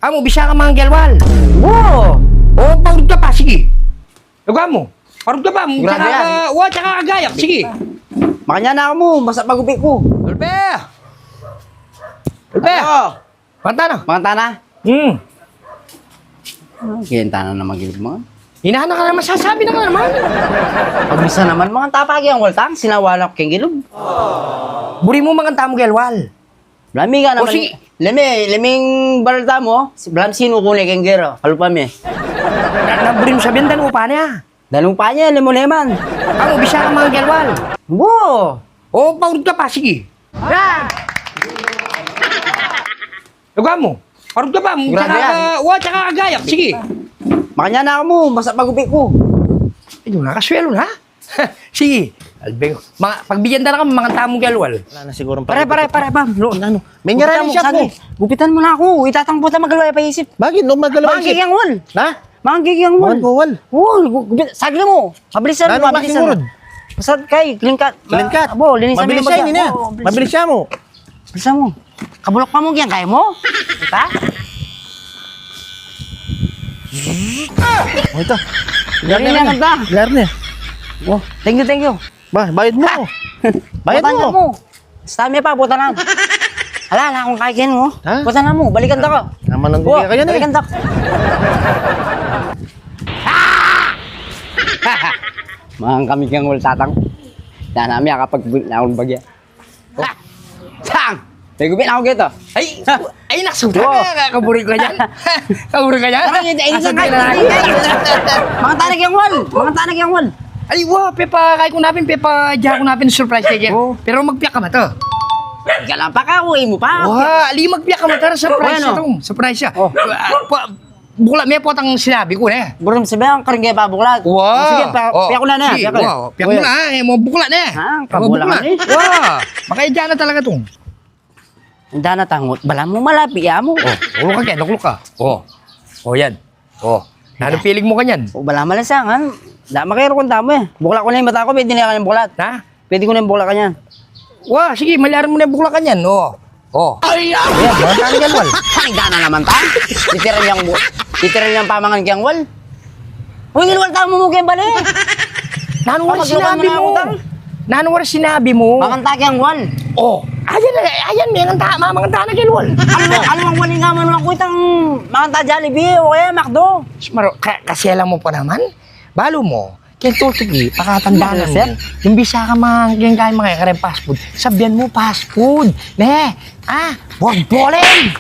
Amo, bisa ka mga gelwal. Oo. Oo, pagod ka pa, sige. Nagawa mo. Pagod ka pa, Grabe yan. tsaka kagayak, sige. Makanya na ako mo, basta pagupi ko. Ulpe! Ulpe! Ano? Panta na. Makanta na? Kiyenta na naman gilid mo. Hinahan ka naman, sasabi na ka naman. Pagbisa naman, mga tapagi ang waltang, sinawala ko keng gilid. Buri mo mga tamo gelwal. Lami ka naman. sige. Laming balta mo, blam sino ko keng gero. Halupa mi. Naburi mo sabihin, dan upa niya. Dalong pa niya, lemon-lemon. Amo, bisa ka mga gelwal. Oo. Oo, pagod ka pa, sige. Nagawa mo. Pagod ka pa, Grabe yan. tsaka kagayak, sige. Makanya na ako mo, basta pagupi ko. Ayun, nakaswelo na. Sige. Albeng, pagbigyan na ka mga tamong gelwal. Wala na siguro Pare, bam. Ano? May nyarani siya po. Gupitan mo na ako. Itatangpo ta magalwa pa isip. Bakit? No, magalaw Manggig ang wal. Ha? Manggig ang wal. Wal. Sagli mo. Mabilisan mo, Ano mabilisan. masimurod? Basta kay, klingkat. Klingkat. Abo, linisan mo Mabilis yung siya, bagya. ini na. Oo, Mabilis siya mo. Bilisan mo. Kabulok pa mo yan, kaya mo? Kita? Oh, ito. Dali na kanta. Lar na. Oh, thank you. Ba, bayad mo. Bayad Butan na mo. mo. Stami pa, butan na. Hala, na akong kakin mo. Ha? Butan na mo, balikan ta ka. Naman ng bigay kayo na eh. Balikan ta. Mga kami kang wal tatang. Dahil namin kapag na akong bagya. Sang! May gupit ako gito. Ay, nakasuta Oo. ka. Kaburi ka dyan. Kaburi ka dyan. Mga tanag yung wal! Mga tanag yung wal! Ay, wow, pepa, kaya ko napin, pepa, diyan ko napin surprise kaya. Oo. Pero magpiyak ka ma to. Galang pa ka, uwi mo pa. Wow, ali magpiyak ka ma to, surprise Bueno. siya to. Surprise siya. Oh. Bukla, may potang sinabi ko eh. Buram sabi ang karingge pa buklat. Wow. Sige, piyak ko na na. Sige, Piyak ko. wow. Piyak mo na, eh. Mo bukla na eh. Ha? Mo Kabula bukla. ka ni. Wow. Makaya dyan na talaga to. Hindi na tangot. Bala mo malapi, mo. Ulo ka kaya, nakulok ka. Yan. Nano piling mo kanyan. O bala malasangan. Da makero kung tamo eh. Bukla ko na yung mata ko, pwede na yung buklat. Ha? Pwede ko na yung bukla kanyan. Wow, sige, malaran mo na yung bukla kanyan. Ay, mga tanong yan, wal. Ay, gana naman ta. Titiran niyang pamangan kiyang wal. Uy, ngilwal tamo mo kiyang bali. Nanong Kapag sinabi lukan mo mo? na utang. Nanong sinabi mo? Makanta kiyang wal. Ayan, may mga tanong yan, wal. Ano ang wali nga man ako itang makanta Jollibee o kaya McDo. Kasi alam mo pa naman, balo mo, kaya tutigi, pakatandaan Sir? mo, yung bisa ka mga fast food, sabihan mo fast food. Ne, wag boling!